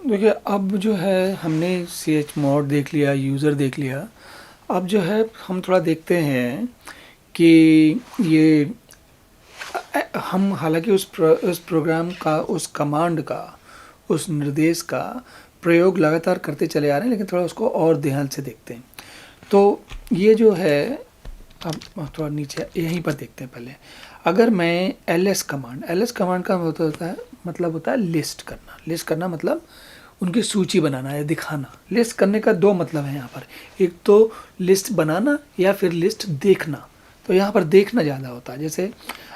देखिए, अब जो है हमने chmod देख लिया, यूज़र देख लिया। अब जो है हम थोड़ा देखते हैं कि ये हम हालांकि उस प्रोग्राम का, उस कमांड का, उस निर्देश का प्रयोग लगातार करते चले आ रहे हैं, लेकिन थोड़ा उसको और ध्यान से देखते हैं। तो ये जो है, अब थोड़ा नीचे यहीं पर देखते हैं पहले। अगर मैं एल एस कमांड का मतलब होता है लिस्ट करना। लिस्ट करना मतलब उनकी सूची बनाना या दिखाना। लिस्ट करने का दो मतलब है यहाँ पर, एक तो लिस्ट बनाना या फिर लिस्ट देखना। तो यहाँ पर देखना ज़्यादा होता है। जैसे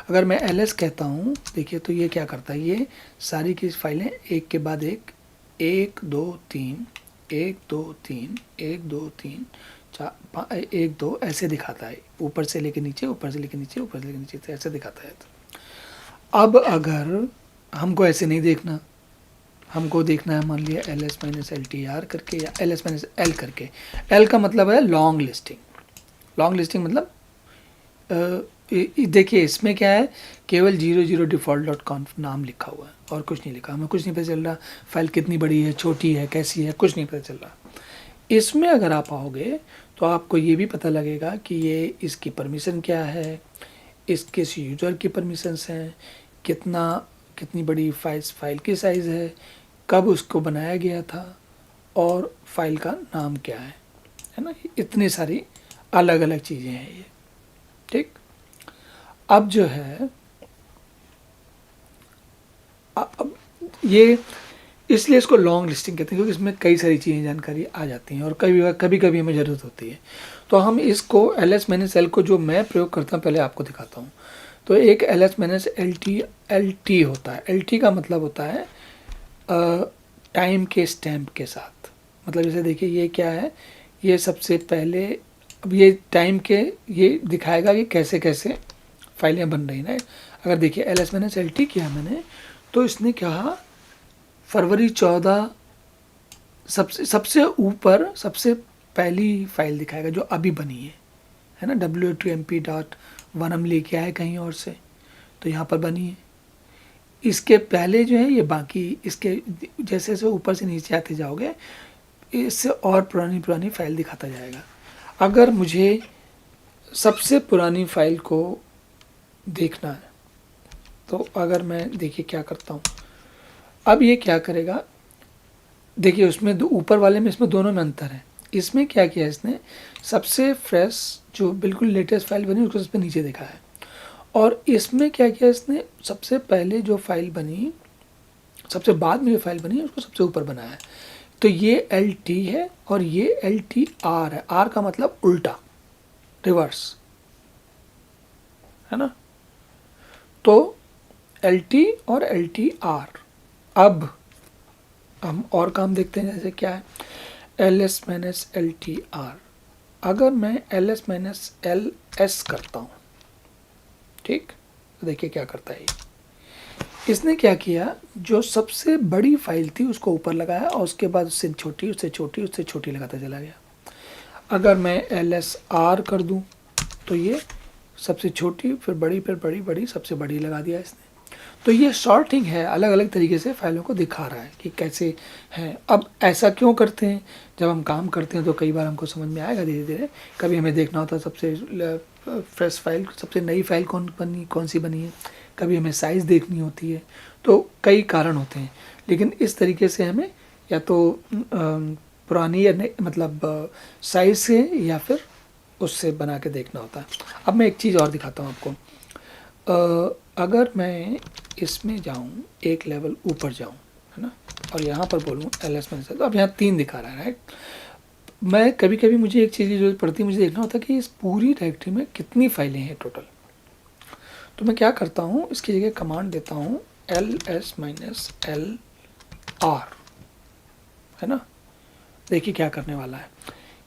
अगर मैं एल एस कहता हूँ, देखिए तो ये क्या करता है, ये सारी की फाइलें एक के बाद एक, एक दो तीन, एक दो तीन, एक दो तीन, चार, एक दो ऐसे दिखाता है, ऊपर से लेके नीचे, ऊपर से लेके नीचे, ऊपर से लेके नीचे, तो ऐसे दिखाता है। अब अगर हमको ऐसे नहीं देखना, हमको देखना है मान लिया L S minus L T R करके या एल एस माइनस एल करके। एल का मतलब है लॉन्ग लिस्टिंग। लॉन्ग लिस्टिंग मतलब देखिए इसमें क्या है, केवल 00 डिफ़ॉल्ट डॉट कॉन्फ नाम लिखा हुआ है और कुछ नहीं लिखा। हमें कुछ नहीं पता चल रहा फाइल कितनी बड़ी है, छोटी है, कैसी है, कुछ नहीं पता चल रहा। इसमें अगर आप आओगे तो आपको ये भी पता लगेगा कि ये इसकी परमिशन क्या है, इसके यूज़र की परमिशंस हैं, कितनी बड़ी फाइल की साइज़ है, कब उसको बनाया गया था और फाइल का नाम क्या है ना। इतनी सारी अलग अलग चीज़ें हैं ये। ठीक, अब जो है अब ये इसलिए इसको लॉन्ग लिस्टिंग कहते हैं, क्योंकि इसमें कई सारी चीज़ें जानकारी आ जाती हैं और कभी कभी हमें ज़रूरत होती है। तो हम इसको एल एस माइनस एल को जो मैं प्रयोग करता हूँ पहले आपको दिखाता हूँ। तो एक L S minus L T होता है। एल टी का मतलब होता है टाइम के स्टैम्प के साथ। मतलब जैसे देखिए ये क्या है, ये सबसे पहले, अब ये टाइम के ये दिखाएगा कि कैसे कैसे फाइलें बन रही हैं। अगर देखिए L S minus L T किया मैंने, तो इसने कहा फरवरी 14, सबसे ऊपर सबसे पहली फाइल दिखाएगा जो अभी बनी है ना। WTMP.1 हम लेके आए कहीं और से, तो यहाँ पर बनी है। इसके पहले जो है ये बाकी, इसके जैसे जैसे ऊपर से नीचे आते जाओगे इससे और पुरानी पुरानी फाइल दिखाता जाएगा। अगर मुझे सबसे पुरानी फाइल को देखना है तो अगर मैं देखिए क्या करता हूँ, अब ये क्या करेगा, देखिए उसमें ऊपर वाले में इसमें दोनों में अंतर है। इसमें क्या किया इसने, सबसे फ्रेश जो बिल्कुल लेटेस्ट फाइल बनी उसको सबसे नीचे दिखा है, और इसमें क्या किया इसने, सबसे पहले जो फाइल बनी, सबसे बाद में जो फाइल बनी उसको सबसे ऊपर बनाया है। तो ये एल टी है और ये एल टी आर है। आर का मतलब उल्टा, रिवर्स, है ना। तो एल टी और एल टी आर। अब हम और काम देखते हैं, जैसे क्या है L S minus L T R. अगर मैं L S minus L S करता हूँ, ठीक, तो देखिए क्या करता है ये। इसने क्या किया, जो सबसे बड़ी फाइल थी उसको ऊपर लगाया और उसके बाद उससे छोटी, उससे छोटी, उससे छोटी लगाता चला गया। अगर मैं एल एस आर कर दूँ तो ये सबसे छोटी, फिर बड़ी, फिर बड़ी, बड़ी, सबसे बड़ी लगा दिया इसने। तो ये सॉर्टिंग है, अलग अलग तरीके से फाइलों को दिखा रहा है कि कैसे है। अब ऐसा क्यों करते हैं, जब हम काम करते हैं तो कई बार हमको समझ में आएगा धीरे धीरे। कभी हमें देखना होता है सबसे फ्रेश फाइल, सबसे नई फाइल कौन सी बनी है, कभी हमें साइज़ देखनी होती है, तो कई कारण होते हैं। लेकिन इस तरीके से हमें या तो पुरानी या नई, मतलब साइज़ से या फिर उससे बना के देखना होता है। अब मैं एक चीज़ और दिखाता हूँ आपको। अगर मैं इसमें जाऊँ, एक लेवल ऊपर जाऊँ, है ना, और यहाँ पर बोलूँ एल एस माइनस एल, तो अब यहाँ 3 दिखा रहा है, राइट। मैं कभी कभी मुझे एक चीज़ की जरूरत पड़ती है, मुझे देखना होता है कि इस पूरी डायरेक्टरी में कितनी फाइलें हैं टोटल। तो मैं क्या करता हूँ, इसकी जगह कमांड देता हूँ L S minus L R, है ना। देखिए क्या करने वाला है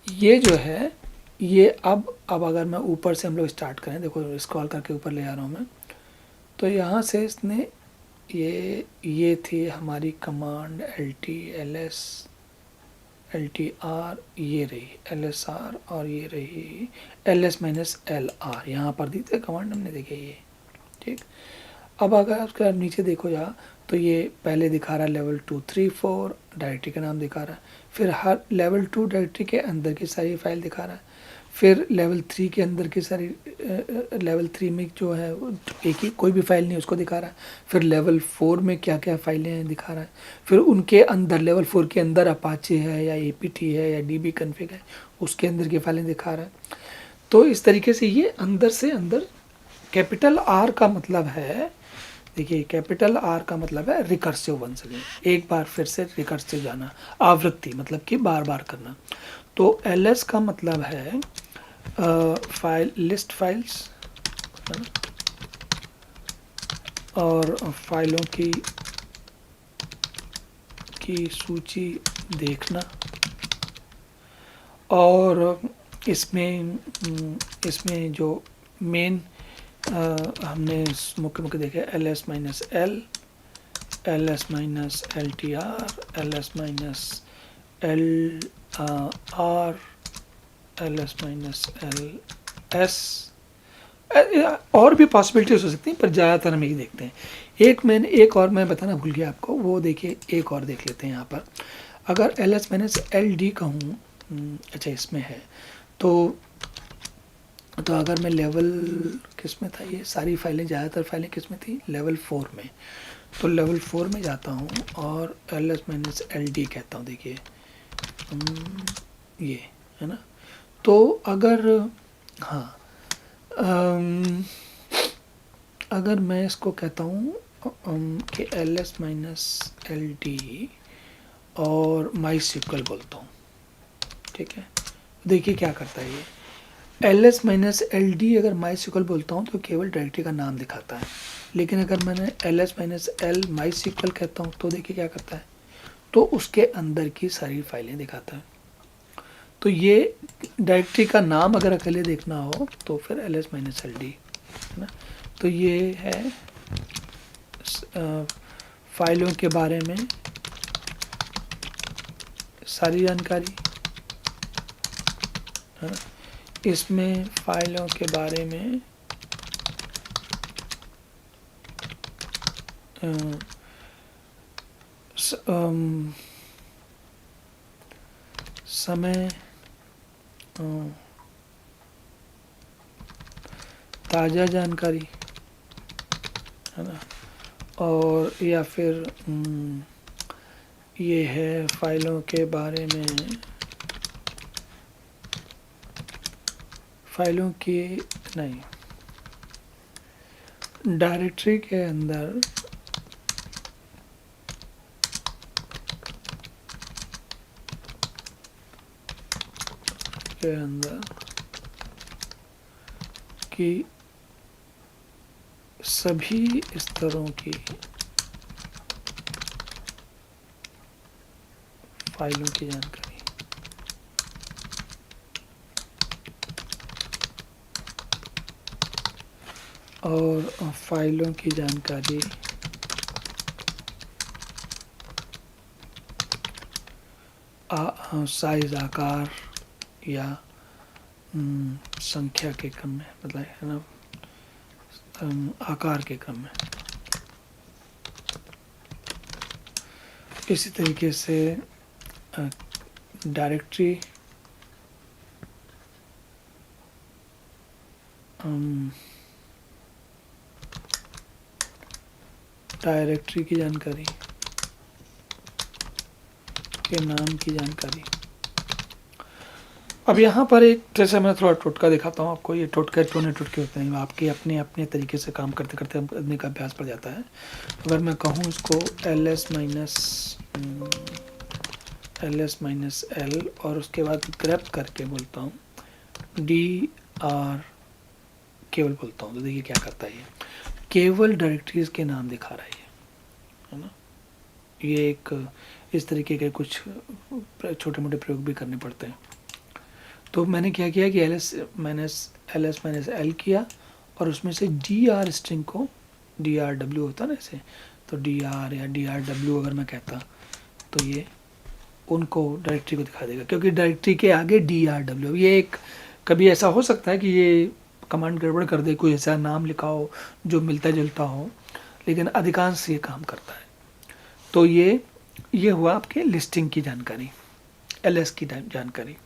ये जो है, ये अब अगर मैं ऊपर से हम लोग स्टार्ट करें, देखो स्क्रॉल करके ऊपर ले आ रहा हूँ मैं, तो यहाँ से इसने ये थी हमारी command L T L S L T R, ये रही एल एस आर, और ये रही L S minus L R, यहाँ पर दी थी कमांड हमने, देखिए ये, ठीक। अब अगर उसका नीचे देखो जा, तो ये पहले दिखा रहा है लेवल 2 3 4 डायरेक्टरी का नाम दिखा रहा है, फिर हर लेवल 2 डायरेक्टरी के अंदर की सारी फाइल दिखा रहा है, फिर लेवल 3 के अंदर की सारी लेवल 3 में जो है एक ही कोई भी फाइल नहीं उसको दिखा रहा है, फिर लेवल 4 में क्या क्या फाइलें हैं दिखा रहा है, फिर उनके अंदर लेवल 4 के अंदर अपाचे है या एपीटी है या डीबी कन्फिग है उसके अंदर की फाइलें दिखा रहा है। तो इस तरीके से ये अंदर से अंदर, कैपिटल आर का मतलब है, देखिए कैपिटल आर का मतलब है रिकर्सिव, वंस अगेन, एक बार फिर से रिकर्सिव जाना, आवृत्ति मतलब कि बार बार करना। तो एल एस का मतलब है फाइल लिस्ट फाइल्स, है ना, और फाइलों की सूची देखना, और इसमें जो मेन हमने मुख्य मुख्य देखे L S minus L, L S minus L T R, L S minus L R, L S minus L S, और भी पॉसिबिलिटीज हो सकती हैं पर ज़्यादातर हम यही देखते हैं। एक और मैं बताना भूल गया आपको, वो देखिए एक और देख लेते हैं यहाँ पर। अगर L S minus L D कहूँ, अच्छा इसमें है, तो अगर मैं लेवल किस में था, ये सारी फाइलें ज़्यादातर फाइलें किस में थी, लेवल 4 में, तो लेवल 4 में जाता हूँ और L S minus L D कहता हूँ, देखिए ये है ना। तो अगर हाँ अगर मैं इसको कहता हूँ कि L S minus L D और माई सिक्वल बोलता हूँ, ठीक है, देखिए क्या करता है ये, L S minus L D अगर माई सिक्वल बोलता हूँ तो केवल डायरेक्टरी का नाम दिखाता है, लेकिन अगर मैंने एल एस माइनस एल माई सिक्वल कहता हूँ तो देखिए क्या करता है, तो उसके अंदर की सारी फाइलें दिखाता है। तो ये डायरेक्टरी का नाम अगर अकेले देखना हो तो फिर L S minus L D, है ना। तो ये है फाइलों के बारे में सारी जानकारी, है ना। इसमें फाइलों के बारे में समय, ताज़ा जानकारी, है ना, और या फिर ये है फाइलों के बारे में, फाइलों की नहीं, डायरेक्टरी के अंदर की सभी स्तरों की फाइलों की जानकारी, और फाइलों की जानकारी साइज, आकार या संख्या के क्रम में, मतलब है ना, आकार के क्रम में। इसी तरीके से डायरेक्टरी की जानकारी के नाम की जानकारी। अब यहाँ पर एक, जैसे मैं थोड़ा टोटका दिखाता हूँ आपको, ये टोटके होते हैं, आपके अपने अपने तरीके से काम करते करते आदमी का अभ्यास पड़ जाता है। अगर मैं कहूँ इसको एल एस माइनस एल और उसके बाद ग्रेप करके बोलता हूँ डी आर केवल बोलता हूँ, तो देखिए क्या करता है, ये केवल डायरेक्टरीज के नाम दिखा रहा है ना। ये एक इस तरीके के कुछ छोटे मोटे प्रयोग भी करने पड़ते हैं। तो मैंने क्या किया कि एल एस माइनस एल किया और उसमें से डी आर स्ट्रिंग को, डी आर डब्ल्यू होता ना ऐसे, तो डी आर या डी आर डब्ल्यू अगर मैं कहता तो ये उनको डायरेक्टरी को दिखा देगा, क्योंकि डायरेक्टरी के आगे डी आर डब्ल्यू, ये एक कभी ऐसा हो सकता है कि ये कमांड गड़बड़ कर दे, कोई ऐसा नाम लिखा हो जो मिलता जुलता हो, लेकिन अधिकांश ये काम करता है। तो ये हुआ आपके लिस्टिंग की जानकारी, एलएस की जानकारी।